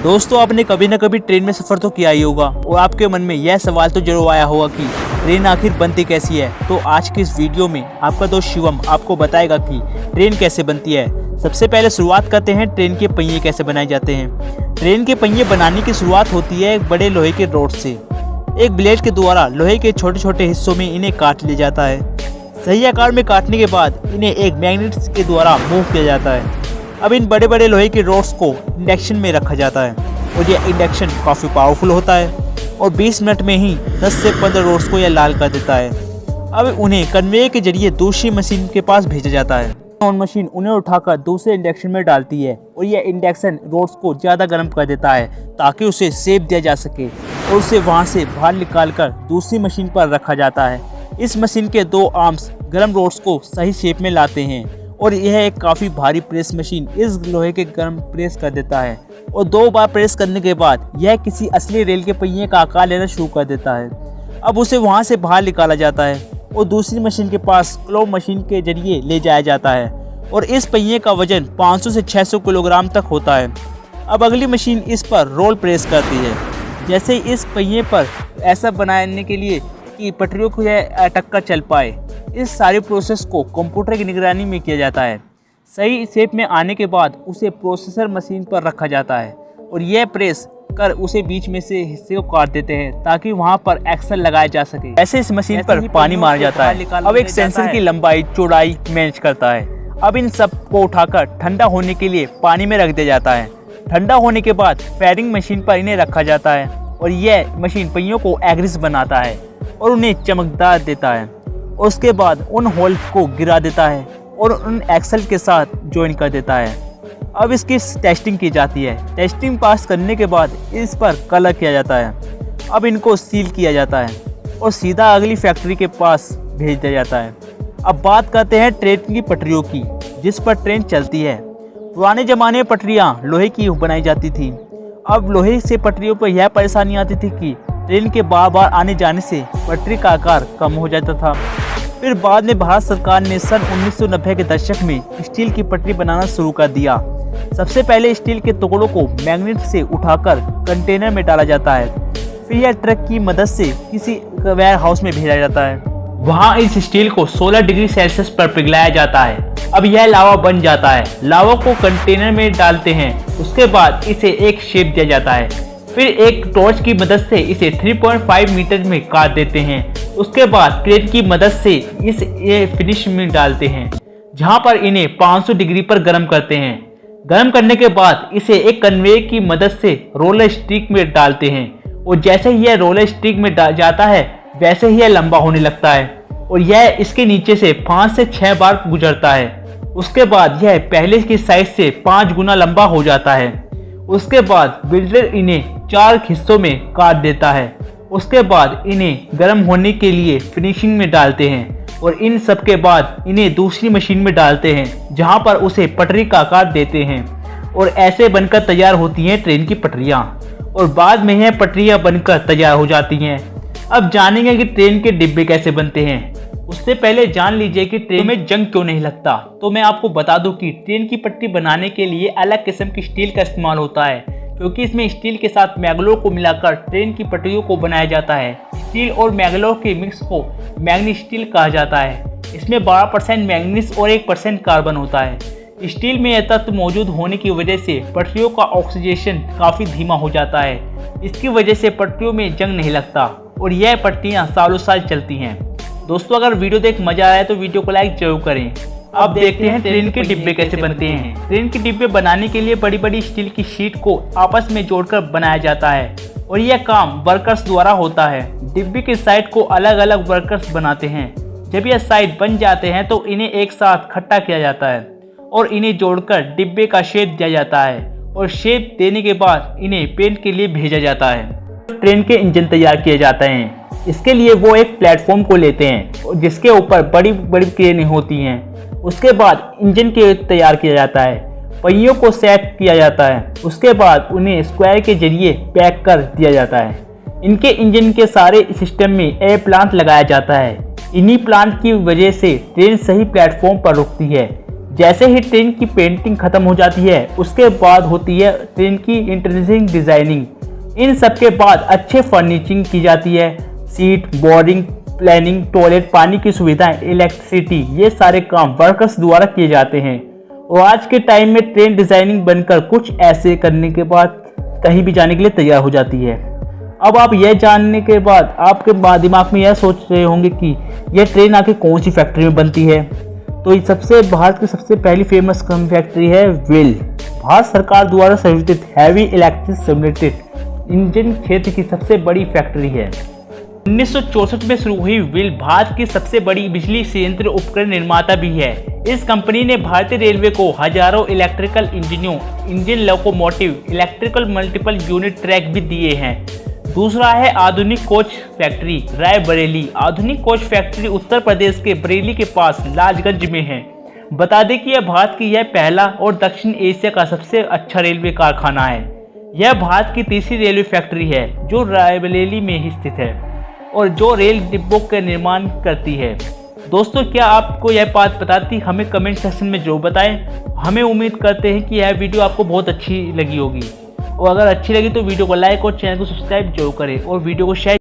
दोस्तों, आपने कभी न कभी ट्रेन में सफ़र तो किया ही होगा और आपके मन में यह सवाल तो जरूर आया होगा कि ट्रेन आखिर बनती कैसी है। तो आज की इस वीडियो में आपका दोस्त शिवम आपको बताएगा कि ट्रेन कैसे बनती है। सबसे पहले शुरुआत करते हैं ट्रेन के पहिए कैसे बनाए जाते हैं। ट्रेन के पहिए बनाने की शुरुआत होती है एक बड़े लोहे के रॉड से। एक ब्लेड के द्वारा लोहे के छोटे छोटे हिस्सों में इन्हें काट लिया जाता है। सही आकार में काटने के बाद इन्हें एक मैग्नेट के द्वारा मूव किया जाता है। अब इन बड़े बड़े लोहे के रॉड्स को इंडक्शन में रखा जाता है और यह इंडक्शन काफ़ी पावरफुल होता है और 20 मिनट में ही 10 से 15 रॉड्स को यह लाल कर देता है। अब उन्हें कन्वेयर के जरिए दूसरी मशीन के पास भेजा जाता है। ऑन मशीन उन्हें उठाकर दूसरे इंडक्शन में डालती है और यह इंडक्शन रॉड्स को ज़्यादा गर्म कर देता है ताकि उसे सेक दिया जा सके और उसे वहां से बाहर निकाल कर दूसरी मशीन पर रखा जाता है। इस मशीन के दो आर्म्स गर्म रॉड्स को सही शेप में लाते हैं और यह एक काफ़ी भारी प्रेस मशीन इस लोहे के गर्म प्रेस कर देता है और 2 बार प्रेस करने के बाद यह किसी असली रेल के पहिए का आकार लेना शुरू कर देता है। अब उसे वहां से बाहर निकाला जाता है और दूसरी मशीन के पास क्लो मशीन के जरिए ले जाया जाता है और इस पहिए का वजन 500 से 600 किलोग्राम तक होता है। अब अगली मशीन इस पर रोल प्रेस करती है। जैसे इस पहिए पर ऐसा बनाने के लिए कि पटरियों को यह अटक कर चल पाए। इस सारी प्रोसेस को कंप्यूटर की निगरानी में किया जाता है। सही शेप में आने के बाद उसे प्रोसेसर मशीन पर रखा जाता है और यह प्रेस कर उसे बीच में से हिस्से को काट देते हैं ताकि वहां पर एक्सल लगाया जा सके। ऐसे इस मशीन पर पानी मारा जाता है। अब एक सेंसर की लंबाई चौड़ाई मैनेज करता है। अब इन सब को उठाकर ठंडा होने के लिए पानी में रख दिया जाता है। ठंडा होने के बाद फायरिंग मशीन पर इन्हें रखा जाता है और यह मशीन पहियों को एग्रेस बनाता है और उन्हें चमकदार देता है। उसके बाद उन होल को गिरा देता है और उन एक्सल के साथ ज्वाइन कर देता है। अब इसकी टेस्टिंग की जाती है। टेस्टिंग पास करने के बाद इस पर कलर किया जाता है। अब इनको सील किया जाता है और सीधा अगली फैक्ट्री के पास भेज दिया जाता है। अब बात करते हैं ट्रेन की पटरियों की जिस पर ट्रेन चलती है। पुराने ज़माने में पटरियाँ लोहे की बनाई जाती थी। अब लोहे से पटरियों पर यह परेशानी आती थी कि ट्रेन के बार बार आने जाने से पटरी का आकार कम हो जाता था। फिर बाद में भारत सरकार ने सन 1990 के दशक में स्टील की पटरी बनाना शुरू कर दिया। सबसे पहले स्टील के टुकड़ों को मैग्नेट से उठाकर कंटेनर में डाला जाता है। फिर यह ट्रक की मदद से किसी वेयर हाउस में भेजा जाता है। वहाँ इस स्टील को 16 डिग्री सेल्सियस पर पिघलाया जाता है। अब यह लावा बन जाता है। लावा को कंटेनर में डालते हैं। उसके बाद इसे एक शेप दिया जाता है। फिर एक टॉर्च की मदद से इसे 3.5 मीटर में काट देते हैं। उसके बाद क्रेन की मदद से ये फिनिश में डालते हैं जहां पर इन्हें 500 डिग्री पर गर्म करते हैं। गर्म करने के बाद इसे एक कन्वेयर की मदद से रोलर स्टिक में डालते हैं और जैसे ही यह रोलर स्टिक में जाता है वैसे ही यह लंबा होने लगता है और यह इसके नीचे से 5 से 6 बार गुजरता है। उसके बाद यह पहले की साइज से 5 गुना लंबा हो जाता है। उसके बाद बिल्डर इन्हें 4 हिस्सों में काट देता है। उसके बाद इन्हें गर्म होने के लिए फिनिशिंग में डालते हैं और इन सब के बाद इन्हें दूसरी मशीन में डालते हैं जहां पर उसे पटरी का आकार देते हैं और ऐसे बनकर तैयार होती हैं ट्रेन की पटरियां और बाद में यह पटरियां बनकर तैयार हो जाती हैं। अब जानेंगे कि ट्रेन के डिब्बे कैसे बनते हैं। उससे पहले जान लीजिए कि ट्रेन में जंग क्यों नहीं लगता। तो मैं आपको बता दूं कि ट्रेन की पटरी बनाने के लिए अलग किस्म की स्टील का इस्तेमाल होता है क्योंकि इसमें स्टील के साथ मैग्लोर को मिलाकर ट्रेन की पटरियों को बनाया जाता है। स्टील और मैग्लोर के मिक्स को मैग्नीज स्टील कहा जाता है। इसमें 12% मैग्नीज और 1% कार्बन होता है। स्टील में यह तत्व मौजूद होने की वजह से पटरियों का ऑक्सीडेशन काफ़ी धीमा हो जाता है। इसकी वजह से पटरियों में जंग नहीं लगता और यह पटरियाँ सालों साल चलती हैं। दोस्तों, अगर वीडियो देख मजा आया तो वीडियो को लाइक जरूर करें। अब देखते हैं ट्रेन के डिब्बे कैसे बनते हैं। ट्रेन के डिब्बे बनाने के लिए बड़ी बड़ी स्टील की शीट को आपस में जोड़कर बनाया जाता है और यह काम वर्कर्स द्वारा होता है। डिब्बे की साइड को अलग अलग वर्कर्स बनाते हैं। जब यह साइड बन जाते हैं तो इन्हें एक साथ इकट्ठा किया जाता है और इन्हें जोड़कर डिब्बे का शेप दिया जाता है और शेप देने के बाद इन्हें पेंट के लिए भेजा जाता है। ट्रेन के इंजन तैयार किए जाते हैं। इसके लिए वो एक प्लेटफॉर्म को लेते हैं जिसके ऊपर बड़ी बड़ी क्रेनें होती हैं। उसके बाद इंजन के तैयार किया जाता है। पहियों को सेट किया जाता है। उसके बाद उन्हें स्क्वायर के जरिए पैक कर दिया जाता है। इनके इंजन के सारे सिस्टम में एयर प्लांट लगाया जाता है। इन्हीं प्लांट की वजह से ट्रेन सही प्लेटफॉर्म पर रुकती है जैसे ही ट्रेन की पेंटिंग खत्म हो जाती है उसके बाद होती है ट्रेन की इंटरेस्टिंग डिजाइनिंग। इन सब के बाद अच्छे फर्निशिंग की जाती है, सीट, बोर्डिंग, प्लानिंग, टॉयलेट, पानी की सुविधाएं, इलेक्ट्रिसिटी, ये सारे काम वर्कर्स द्वारा किए जाते हैं। और आज के टाइम में ट्रेन डिजाइनिंग बनकर कुछ ऐसे करने के बाद कहीं भी जाने के लिए तैयार हो जाती है। अब आप यह जानने के बाद आपके दिमाग में यह सोच रहे होंगे कि यह ट्रेन आखिर कौन सी फैक्ट्री में बनती है। तो ये भारत की सबसे पहली फेमस फैक्ट्री है व्हील। भारत सरकार द्वारा संचालित हैवी इलेक्ट्रिक सिम्युलेटेड इंजन क्षेत्र की सबसे बड़ी फैक्ट्री है। 1964 में शुरू हुई व्हील भारत की सबसे बड़ी बिजली संयंत्र उपकरण निर्माता भी है। इस कंपनी ने भारतीय रेलवे को हजारों इलेक्ट्रिकल इंजनों, engine locomotive, electrical multiple unit track भी दिए हैं। दूसरा है आधुनिक कोच फैक्ट्री रायबरेली। आधुनिक कोच फैक्ट्री उत्तर प्रदेश के बरेली के पास लालगंज में है। बता दें कि यह भारत की यह पहला और दक्षिण एशिया का सबसे अच्छा रेलवे कारखाना है। यह भारत की तीसरी रेलवे फैक्ट्री है जो रायबरेली में ही स्थित है और जो रेल डिब्बों का निर्माण करती है। दोस्तों, क्या आपको यह बात पता थी? हमें कमेंट सेक्शन में जरूर बताएं। हमें उम्मीद करते हैं कि यह वीडियो आपको बहुत अच्छी लगी होगी, और अगर अच्छी लगी तो वीडियो को लाइक और चैनल को सब्सक्राइब जरूर करें और वीडियो को शेयर